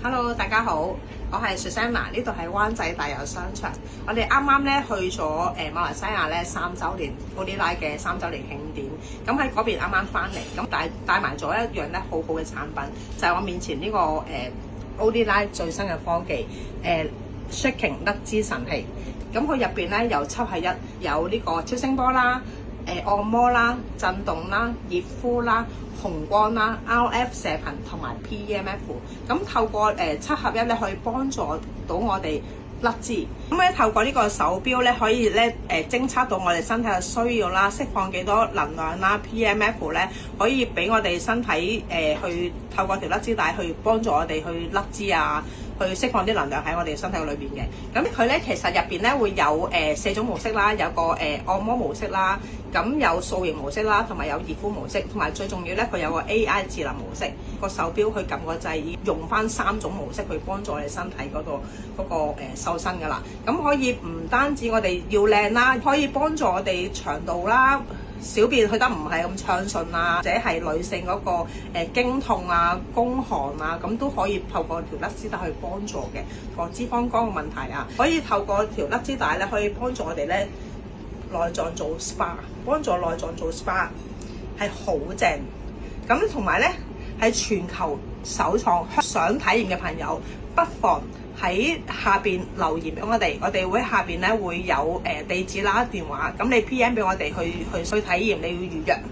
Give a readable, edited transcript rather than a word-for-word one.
Hello， 大家好，我係 Susanna， 呢度係灣仔大有商場。我哋啱啱咧去咗馬來西亞咧3週年 Oddly嘅3週年慶典，咁喺嗰邊啱啱翻嚟，咁帶埋咗一樣咧好好嘅產品，就係我面前呢個Oddly最新嘅科技Shaking 甩脂神器。咁佢入邊咧有7合1，有呢個超聲波啦、按摩啦、震動啦、熱敷啦、紅光啦、RF 射頻同埋 PEMF， 咁透過7合1咧可以幫助到我哋甩脂。咁咧透過呢個手錶咧可以咧偵測到我哋身體嘅需要啦，釋放幾多能量啦。PEMF 咧可以俾我哋身體去透過條甩脂帶去幫助我哋去甩脂啊，去釋放啲能量喺我哋身體裏邊嘅。咁佢咧其實入邊咧會有4種模式啦，有個按摩模式啦，咁有塑形模式啦，同埋有熱敷模式，同埋最重要咧佢有個 AI 智能模式。個手錶去撳個掣，用翻3種模式去幫助我哋身體嗰個瘦身噶啦。咁可以唔單止我哋要靚啦，可以幫助我哋腸道啦、小便去得唔係咁暢順啊，或者係女性嗰個經痛啊、宮寒啊，咁都可以透過條甩脂帶去幫助嘅。個脂肪肝嘅問題啊，可以透過條甩脂帶咧，可以幫助我哋咧內臟做 SPA， 幫助內臟做 SPA 係好正。咁同埋咧係全球首創，想體驗嘅朋友不妨喺下邊留言俾我哋會喺下邊咧會有地址啦、電話，咁你 PM 俾我哋去體驗，你要預約。